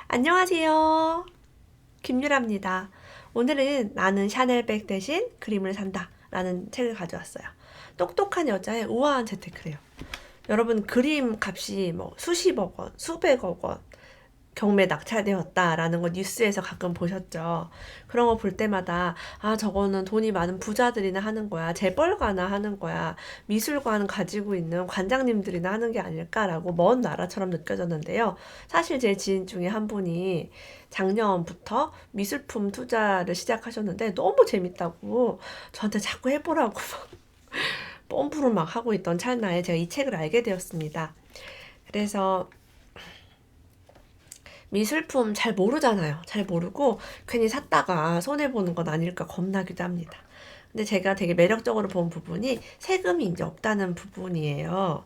안녕하세요. 김유라입니다. 오늘은 나는 샤넬백 대신 그림을 산다 라는 책을 가져왔어요. 똑똑한 여자의 우아한 재테크래요. 여러분 그림 값이 뭐 수십억 원, 수백억 원 경매 낙찰되었다라는 거 뉴스에서 가끔 보셨죠. 그런 거 볼 때마다 저거는 돈이 많은 부자들이나 하는 거야. 재벌가나 하는 거야. 미술관 가지고 있는 관장님들이나 하는 게 아닐까라고 먼 나라처럼 느껴졌는데요. 사실 제 지인 중에 한 분이 작년부터 미술품 투자를 시작하셨는데 너무 재밌다고 저한테 자꾸 해보라고 뽐뿌를 막 하고 있던 찰나에 제가 이 책을 알게 되었습니다. 그래서 미술품 잘 모르잖아요. 잘 모르고 괜히 샀다가 손해보는 건 아닐까 겁나기도 합니다. 근데 제가 되게 매력적으로 본 부분이 세금이 이제 없다는 부분이에요.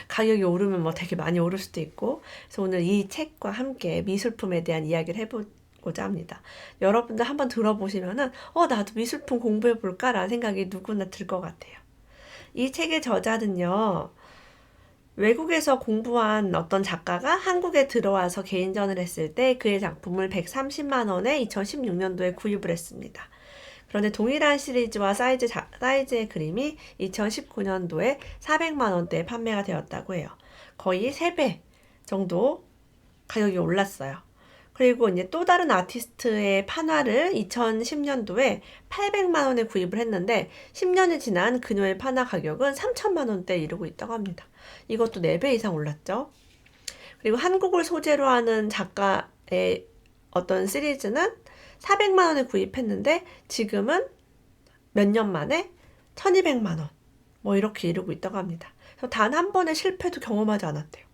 가격이 오르면 뭐 되게 많이 오를 수도 있고. 그래서 오늘 이 책과 함께 미술품에 대한 이야기를 해보고자 합니다. 여러분들 한번 들어보시면은, 나도 미술품 공부해볼까? 라는 생각이 누구나 들 것 같아요. 이 책의 저자는요, 외국에서 공부한 어떤 작가가 한국에 들어와서 개인전을 했을 때 그의 작품을 130만 원에 2016년도에 구입을 했습니다. 그런데 동일한 시리즈와 사이즈의 그림이 2019년도에 400만 원대에 판매가 되었다고 해요. 거의 3배 정도 가격이 올랐어요. 그리고 이제 또 다른 아티스트의 판화를 2010년도에 800만 원에 구입을 했는데 10년이 지난 그녀의 판화 가격은 3천만 원대에 이르고 있다고 합니다. 이것도 4배 이상 올랐죠. 그리고 한국을 소재로 하는 작가의 어떤 시리즈는 400만 원에 구입했는데 지금은 몇 년 만에 1200만 원 뭐 이렇게 이르고 있다고 합니다. 그래서 단 한 번의 실패도 경험하지 않았대요.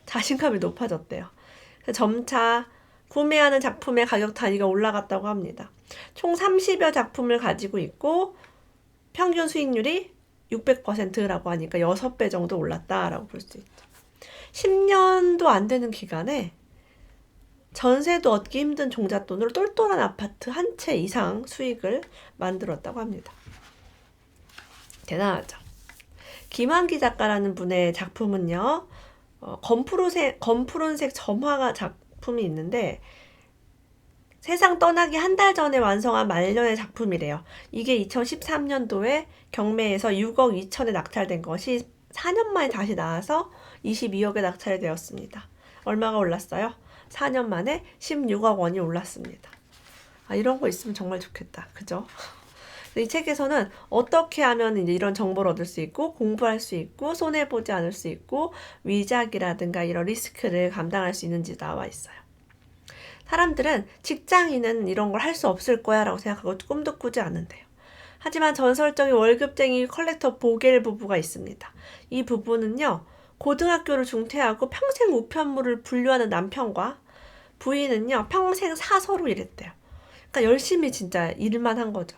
자신감이 높아졌대요. 점차 구매하는 작품의 가격 단위가 올라갔다고 합니다. 총 30여 작품을 가지고 있고 평균 수익률이 600%라고 하니까 6배 정도 올랐다라고 볼 수 있죠. 10년도 안 되는 기간에 전세도 얻기 힘든 종잣돈으로 똘똘한 아파트 한 채 이상 수익을 만들었다고 합니다. 대단하죠. 김한기 작가라는 분의 작품은요. 검푸른색 점화가 작품이 있는데 세상 떠나기 한 달 전에 완성한 말년의 작품이래요. 이게 2013년도에 경매에서 6억 2천에 낙찰된 것이 4년 만에 다시 나와서 22억에 낙찰이 되었습니다. 얼마가 올랐어요? 4년 만에 16억 원이 올랐습니다. 이런 거 있으면 정말 좋겠다. 그죠? 이 책에서는 어떻게 하면 이제 이런 정보를 얻을 수 있고 공부할 수 있고 손해보지 않을 수 있고 위작이라든가 이런 리스크를 감당할 수 있는지 나와 있어요. 사람들은 직장인은 이런 걸 할 수 없을 거야 라고 생각하고 꿈도 꾸지 않는데요. 하지만 전설적인 월급쟁이 컬렉터 보겔 부부가 있습니다. 이 부부는요. 고등학교를 중퇴하고 평생 우편물을 분류하는 남편과 부인은요. 평생 사서로 일했대요. 그러니까 열심히 진짜 일만 한 거죠.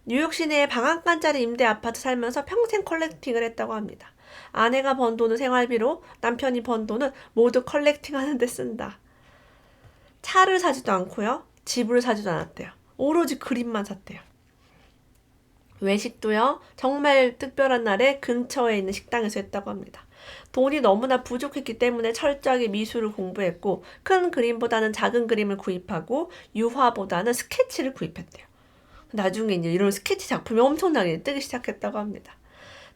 뉴욕 시내에 방앗간짜리 임대 아파트 살면서 평생 컬렉팅을 했다고 합니다. 아내가 번 돈은 생활비로 남편이 번 돈은 모두 컬렉팅하는 데 쓴다. 차를 사지도 않고요. 집을 사지도 않았대요. 오로지 그림만 샀대요. 외식도요. 정말 특별한 날에 근처에 있는 식당에서 했다고 합니다. 돈이 너무나 부족했기 때문에 철저하게 미술을 공부했고 큰 그림보다는 작은 그림을 구입하고 유화보다는 스케치를 구입했대요. 나중에 이제 이런 스케치 작품이 엄청나게 뜨기 시작했다고 합니다.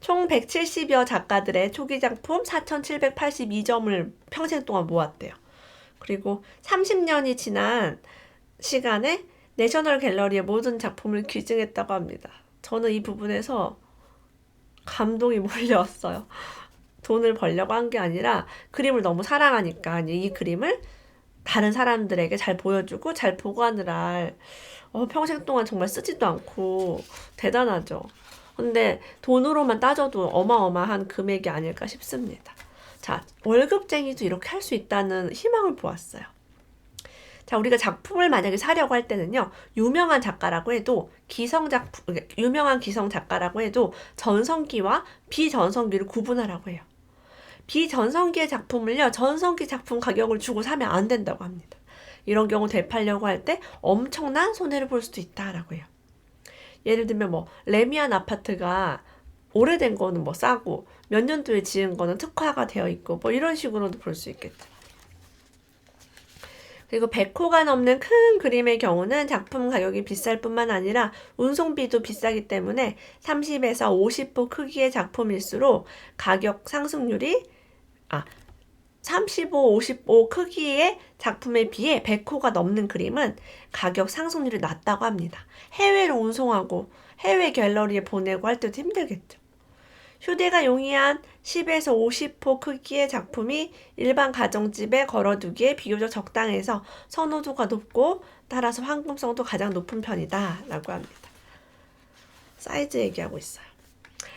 총 170여 작가들의 초기 작품 4,782점을 평생 동안 모았대요. 그리고 30년이 지난 시간에 내셔널 갤러리의 모든 작품을 귀증했다고 합니다. 저는 이 부분에서 감동이 몰려왔어요. 돈을 벌려고 한 게 아니라 그림을 너무 사랑하니까 이 그림을 다른 사람들에게 잘 보여주고 잘 보관을 평생 동안 정말 쓰지도 않고 대단하죠. 근데 돈으로만 따져도 어마어마한 금액이 아닐까 싶습니다. 자, 월급쟁이도 이렇게 할 수 있다는 희망을 보았어요. 자, 우리가 작품을 만약에 사려고 할 때는요, 유명한 기성 작가라고 해도 전성기와 비전성기를 구분하라고 해요. 비전성기의 작품을요, 전성기 작품 가격을 주고 사면 안 된다고 합니다. 이런 경우 되팔려고 할 때 엄청난 손해를 볼 수도 있다라고 해요. 예를 들면 레미안 아파트가 오래된 거는 싸고 몇 년도에 지은 거는 특화가 되어 있고 이런 식으로도 볼 수 있겠죠. 그리고 100호가 넘는 큰 그림의 경우는 작품 가격이 비쌀 뿐만 아니라 운송비도 비싸기 때문에 30에서 50호 크기의 작품일수록 가격 상승률이 35, 55 크기의 작품에 비해 100호가 넘는 그림은 가격 상승률이 낮다고 합니다. 해외로 운송하고 해외 갤러리에 보내고 할 때도 힘들겠죠. 휴대가 용이한 10에서 50호 크기의 작품이 일반 가정집에 걸어두기에 비교적 적당해서 선호도가 높고 따라서 황금성도 가장 높은 편이다 라고 합니다. 사이즈 얘기하고 있어요.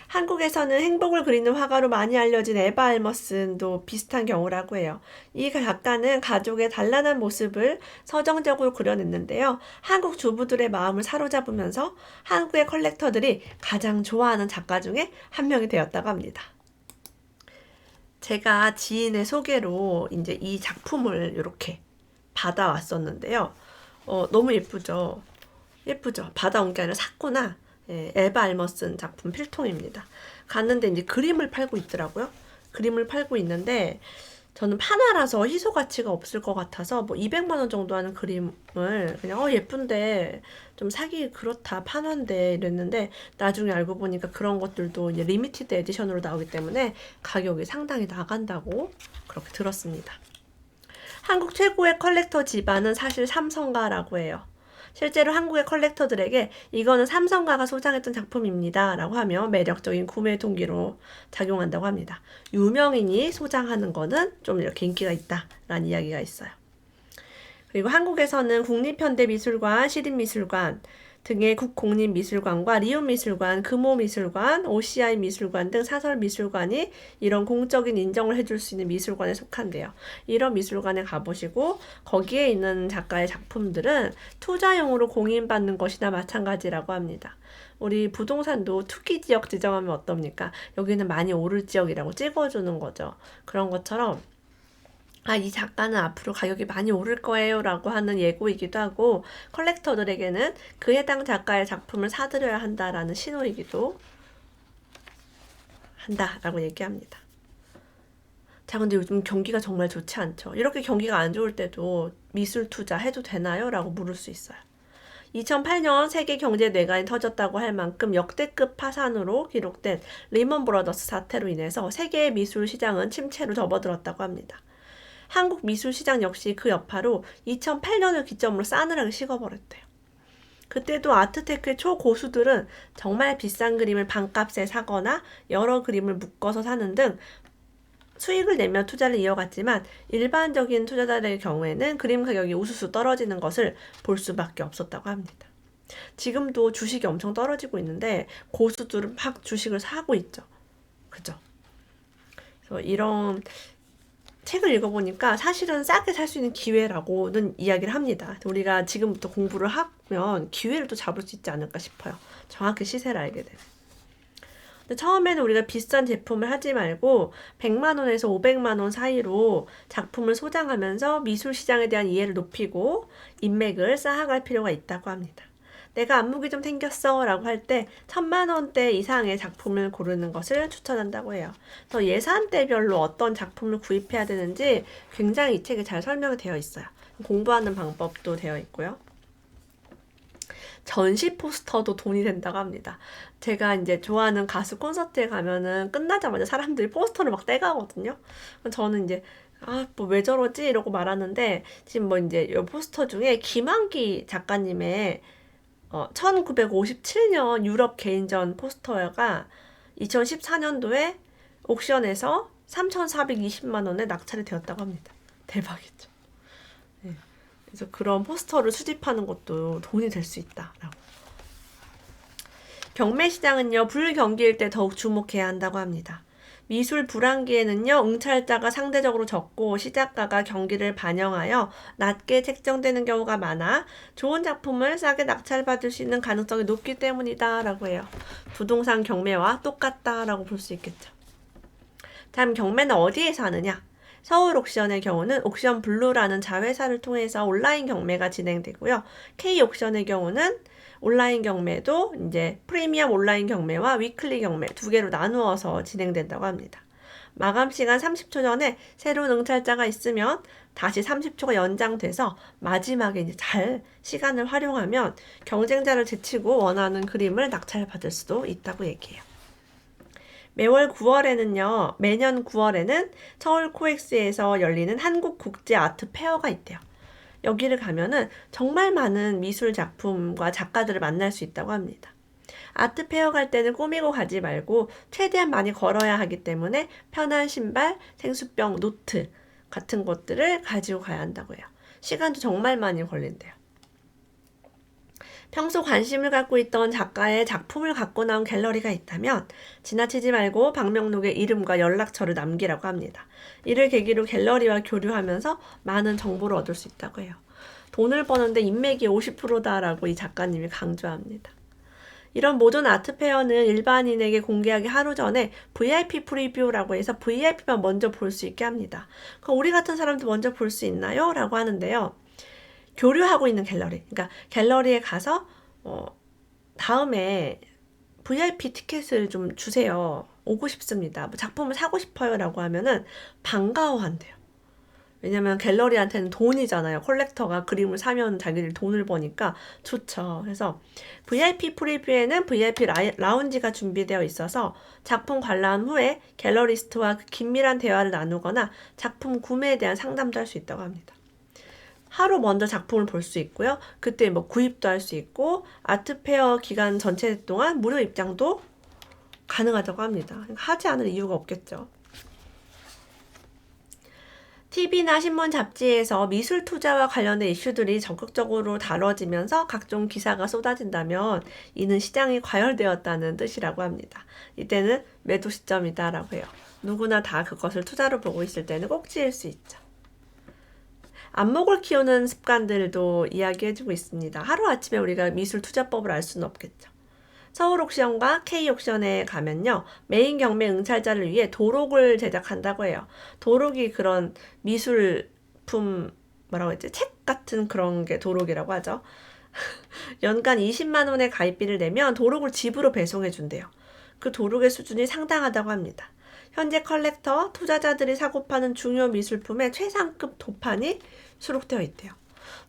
한국에서는 행복을 그리는 화가로 많이 알려진 에바 알머슨도 비슷한 경우라고 해요. 이 작가는 가족의 단란한 모습을 서정적으로 그려냈는데요. 한국 주부들의 마음을 사로잡으면서 한국의 컬렉터들이 가장 좋아하는 작가 중에 한 명이 되었다고 합니다. 제가 지인의 소개로 이제 이 작품을 이렇게 받아왔었는데요. 너무 예쁘죠? 예쁘죠? 받아온 게 아니라 샀구나. 에바 알머슨 작품 필통입니다. 갔는데 이제 그림을 팔고 있더라고요. 그림을 팔고 있는데 저는 판화라서 희소 가치가 없을 것 같아서 뭐 200만 원 정도 하는 그림을 그냥 예쁜데 좀 사기 그렇다 판화인데 이랬는데 나중에 알고 보니까 그런 것들도 이제 리미티드 에디션으로 나오기 때문에 가격이 상당히 나간다고 그렇게 들었습니다. 한국 최고의 컬렉터 집안은 사실 삼성가라고 해요. 실제로 한국의 컬렉터들에게 이거는 삼성가가 소장했던 작품입니다 라고 하며 매력적인 구매 동기로 작용한다고 합니다. 유명인이 소장하는 거는 좀 이렇게 인기가 있다라는 이야기가 있어요. 그리고 한국에서는 국립현대미술관, 시립미술관 등의 국공립미술관과 리움미술관, 금호미술관, OCI 미술관 등 사설미술관이 이런 공적인 인정을 해줄 수 있는 미술관에 속한대요. 이런 미술관에 가보시고 거기에 있는 작가의 작품들은 투자용으로 공인받는 것이나 마찬가지라고 합니다. 우리 부동산도 투기지역 지정하면 어떻습니까? 여기는 많이 오를 지역이라고 찍어주는 거죠. 그런 것처럼 이 작가는 앞으로 가격이 많이 오를 거예요 라고 하는 예고이기도 하고 컬렉터들에게는 그 해당 작가의 작품을 사들여야 한다라는 신호이기도 한다라고 얘기합니다. 자, 근데 요즘 경기가 정말 좋지 않죠. 이렇게 경기가 안 좋을 때도 미술 투자 해도 되나요? 라고 물을 수 있어요. 2008년 세계 경제 뇌관이 터졌다고 할 만큼 역대급 파산으로 기록된 리먼 브라더스 사태로 인해서 세계의 미술 시장은 침체로 접어들었다고 합니다. 한국 미술 시장 역시 그 여파로 2008년을 기점으로 싸늘하게 식어버렸대요. 그때도 아트테크의 초고수들은 정말 비싼 그림을 반값에 사거나 여러 그림을 묶어서 사는 등 수익을 내며 투자를 이어갔지만 일반적인 투자자들의 경우에는 그림 가격이 우수수 떨어지는 것을 볼 수밖에 없었다고 합니다. 지금도 주식이 엄청 떨어지고 있는데 고수들은 막 주식을 사고 있죠. 그죠? 그래서 이런 책을 읽어보니까 사실은 싸게 살 수 있는 기회라고는 이야기를 합니다. 우리가 지금부터 공부를 하면 기회를 또 잡을 수 있지 않을까 싶어요. 정확히 시세를 알게 되면. 근데 처음에는 우리가 비싼 제품을 하지 말고 100만 원에서 500만 원 사이로 작품을 소장하면서 미술 시장에 대한 이해를 높이고 인맥을 쌓아갈 필요가 있다고 합니다. 내가 안목이 좀 생겼어 라고 할 때 1000만 원대 이상의 작품을 고르는 것을 추천한다고 해요. 그래서 예산대별로 어떤 작품을 구입해야 되는지 굉장히 이 책에 잘 설명이 되어 있어요. 공부하는 방법도 되어 있고요. 전시 포스터도 돈이 된다고 합니다. 제가 이제 좋아하는 가수 콘서트에 가면은 끝나자마자 사람들이 포스터를 막 떼가거든요. 저는 이제 뭐 왜 저러지? 이러고 말하는데 지금 뭐 이제 이 포스터 중에 김한기 작가님의 1957년 유럽 개인전 포스터가 2014년도에 옥션에서 3,420만 원에 낙찰이 되었다고 합니다. 대박이죠. 네. 그래서 그런 포스터를 수집하는 것도 돈이 될 수 있다라고. 경매 시장은요, 불경기일 때 더욱 주목해야 한다고 합니다. 미술 불황기에는요, 응찰자가 상대적으로 적고 시작가가 경기를 반영하여 낮게 책정되는 경우가 많아 좋은 작품을 싸게 낙찰받을 수 있는 가능성이 높기 때문이다 라고 해요. 부동산 경매와 똑같다라고 볼 수 있겠죠. 다음 경매는 어디에서 하느냐? 서울 옥션의 경우는 옥션 블루라는 자회사를 통해서 온라인 경매가 진행되고요. K 옥션의 경우는 온라인 경매도 이제 프리미엄 온라인 경매와 위클리 경매 두 개로 나누어서 진행된다고 합니다. 마감 시간 30초 전에 새로운 응찰자가 있으면 다시 30초가 연장돼서 마지막에 이제 잘 시간을 활용하면 경쟁자를 제치고 원하는 그림을 낙찰받을 수도 있다고 얘기해요. 매년 9월에는 서울 코엑스에서 열리는 한국 국제 아트 페어가 있대요. 여기를 가면은 정말 많은 미술 작품과 작가들을 만날 수 있다고 합니다. 아트 페어 갈 때는 꾸미고 가지 말고 최대한 많이 걸어야 하기 때문에 편한 신발, 생수병, 노트 같은 것들을 가지고 가야 한다고 해요. 시간도 정말 많이 걸린대요. 평소 관심을 갖고 있던 작가의 작품을 갖고 나온 갤러리가 있다면 지나치지 말고 방명록에 이름과 연락처를 남기라고 합니다. 이를 계기로 갤러리와 교류하면서 많은 정보를 얻을 수 있다고 해요. 돈을 버는데 인맥이 50%다라고 이 작가님이 강조합니다. 이런 모든 아트페어는 일반인에게 공개하기 하루 전에 VIP 프리뷰라고 해서 VIP만 먼저 볼 수 있게 합니다. 그럼 우리 같은 사람도 먼저 볼 수 있나요? 라고 하는데요. 교류하고 있는 갤러리, 그러니까 갤러리에 가서 다음에 VIP 티켓을 좀 주세요. 오고 싶습니다. 뭐 작품을 사고 싶어요. 라고 하면은 반가워한대요. 왜냐면 갤러리한테는 돈이잖아요. 컬렉터가 그림을 사면 자기들 돈을 버니까 좋죠. 그래서 VIP 프리뷰에는 VIP 라운지가 준비되어 있어서 작품 관람 후에 갤러리스트와 긴밀한 대화를 나누거나 작품 구매에 대한 상담도 할 수 있다고 합니다. 하루 먼저 작품을 볼 수 있고요. 그때 뭐 구입도 할 수 있고 아트페어 기간 전체 동안 무료 입장도 가능하다고 합니다. 하지 않을 이유가 없겠죠. TV나 신문 잡지에서 미술 투자와 관련된 이슈들이 적극적으로 다뤄지면서 각종 기사가 쏟아진다면 이는 시장이 과열되었다는 뜻이라고 합니다. 이때는 매도 시점이다라고 해요. 누구나 다 그것을 투자로 보고 있을 때는 꼭지일 수 있죠. 안목을 키우는 습관들도 이야기해주고 있습니다. 하루아침에 우리가 미술 투자법을 알 수는 없겠죠. 서울 옥션과 K 옥션에 가면요. 메인 경매 응찰자를 위해 도록을 제작한다고 해요. 도록이 그런 미술품 뭐라고 했지? 책 같은 그런 게 도록이라고 하죠. 연간 20만 원의 가입비를 내면 도록을 집으로 배송해 준대요. 그 도록의 수준이 상당하다고 합니다. 현재 컬렉터, 투자자들이 사고 파는 중요 미술품의 최상급 도판이 수록되어 있대요.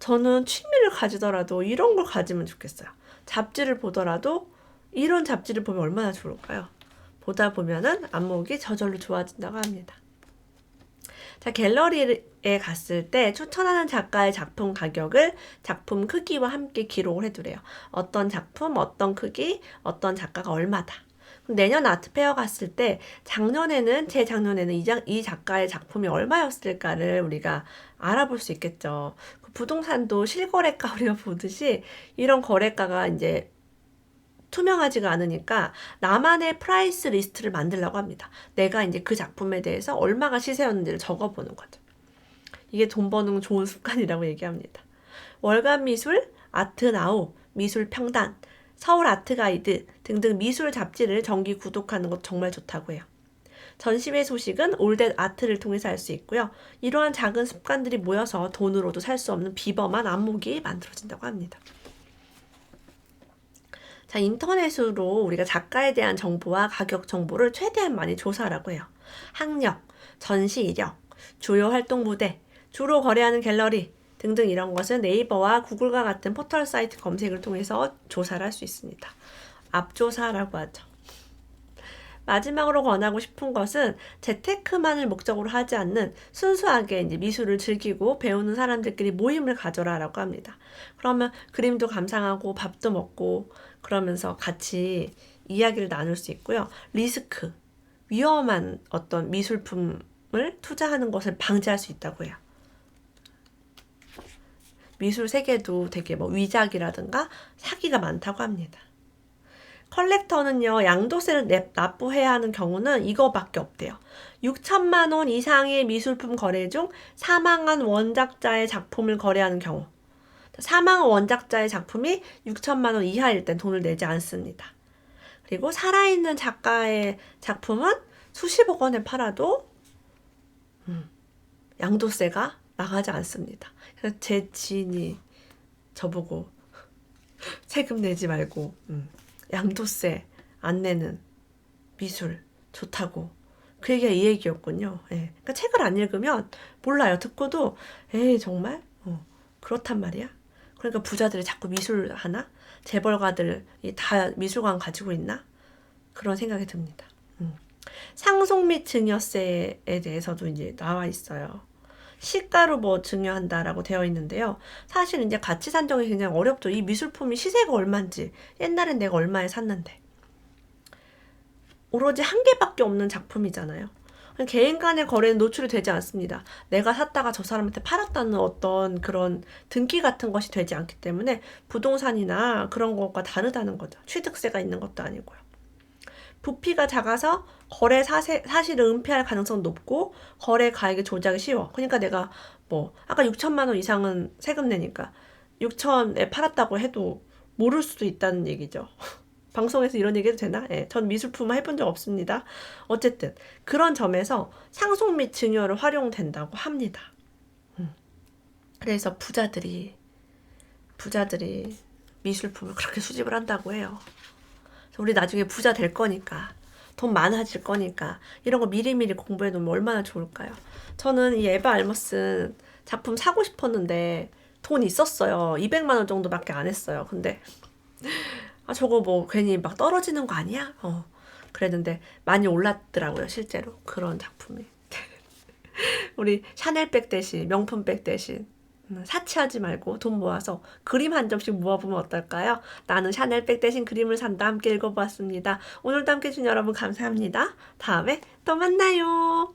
저는 취미를 가지더라도 이런 걸 가지면 좋겠어요. 잡지를 보더라도 이런 잡지를 보면 얼마나 좋을까요? 보다 보면은 안목이 저절로 좋아진다고 합니다. 자, 갤러리에 갔을 때 추천하는 작가의 작품 가격을 작품 크기와 함께 기록을 해두래요. 어떤 작품, 어떤 크기, 어떤 작가가 얼마다. 내년 아트페어 갔을 때 재작년에는 이 작가의 작품이 얼마였을까를 우리가 알아볼 수 있겠죠. 부동산도 실거래가 우리가 보듯이 이런 거래가가 이제 투명하지가 않으니까 나만의 프라이스 리스트를 만들려고 합니다. 내가 이제 그 작품에 대해서 얼마가 시세였는지를 적어보는 거죠. 이게 돈 버는 좋은 습관이라고 얘기합니다. 월간 미술, 아트나우, 미술 평단, 서울 아트 가이드 등등 미술 잡지를 정기 구독하는 것 정말 좋다고 해요. 전시회 소식은 올댓 아트를 통해서 알 수 있고요. 이러한 작은 습관들이 모여서 돈으로도 살 수 없는 비범한 안목이 만들어진다고 합니다. 자, 인터넷으로 우리가 작가에 대한 정보와 가격 정보를 최대한 많이 조사하라고 해요. 학력, 전시 이력, 주요 활동 무대, 주로 거래하는 갤러리 등등 이런 것은 네이버와 구글과 같은 포털 사이트 검색을 통해서 조사를 할 수 있습니다. 앞조사라고 하죠. 마지막으로 권하고 싶은 것은 재테크만을 목적으로 하지 않는 순수하게 이제 미술을 즐기고 배우는 사람들끼리 모임을 가져라라고 합니다. 그러면 그림도 감상하고 밥도 먹고 그러면서 같이 이야기를 나눌 수 있고요. 리스크, 위험한 어떤 미술품을 투자하는 것을 방지할 수 있다고 해요. 미술 세계도 되게 위작이라든가 사기가 많다고 합니다. 컬렉터는요, 양도세를 납부해야 하는 경우는 이거밖에 없대요. 6천만 원 이상의 미술품 거래 중 사망한 원작자의 작품을 거래하는 경우. 사망한 원작자의 작품이 6천만 원 이하일 땐 돈을 내지 않습니다. 그리고 살아있는 작가의 작품은 수십억 원에 팔아도 양도세가 나가지 않습니다. 그래서 제 지인이 저보고 세금 내지 말고 양도세 안 내는 미술 좋다고 그 얘기가 이 얘기였군요. 예. 그러니까 책을 안 읽으면 몰라요. 듣고도 에이 정말 그렇단 말이야. 그러니까 부자들이 자꾸 미술 하나? 재벌가들이 다 미술관 가지고 있나? 그런 생각이 듭니다. 상속 및 증여세에 대해서도 이제 나와 있어요. 시가로 뭐 증여한다라고 되어 있는데요. 사실 이제 가치 산정이 굉장히 어렵죠. 이 미술품이 시세가 얼마인지, 옛날엔 내가 얼마에 샀는데. 오로지 한 개밖에 없는 작품이잖아요. 개인 간의 거래는 노출이 되지 않습니다. 내가 샀다가 저 사람한테 팔았다는 어떤 그런 등기 같은 것이 되지 않기 때문에 부동산이나 그런 것과 다르다는 거죠. 취득세가 있는 것도 아니고요. 부피가 작아서 거래 사실을 은폐할 가능성은 높고 거래 가액의 조작이 쉬워. 그러니까 내가 뭐 아까 6천만 원 이상은 세금 내니까 6천에 팔았다고 해도 모를 수도 있다는 얘기죠. 방송에서 이런 얘기 해도 되나? 예, 전 미술품 해본 적 없습니다. 어쨌든 그런 점에서 상속 및 증여를 활용된다고 합니다. 그래서 부자들이 미술품을 그렇게 수집을 한다고 해요. 우리 나중에 부자 될 거니까, 돈 많아질 거니까 이런 거 미리미리 공부해 놓으면 얼마나 좋을까요? 저는 이 에바 알머슨 작품 사고 싶었는데 돈 있었어요. 200만 원 정도밖에 안 했어요. 근데 저거 뭐 괜히 막 떨어지는 거 아니야? 그랬는데 많이 올랐더라고요. 실제로 그런 작품이. 우리 샤넬백 대신 명품백 대신 사치하지 말고 돈 모아서 그림 한 점씩 모아보면 어떨까요? 나는 샤넬백 대신 그림을 산다. 함께 읽어보았습니다. 오늘도 함께 해주신 여러분 감사합니다. 다음에 또 만나요.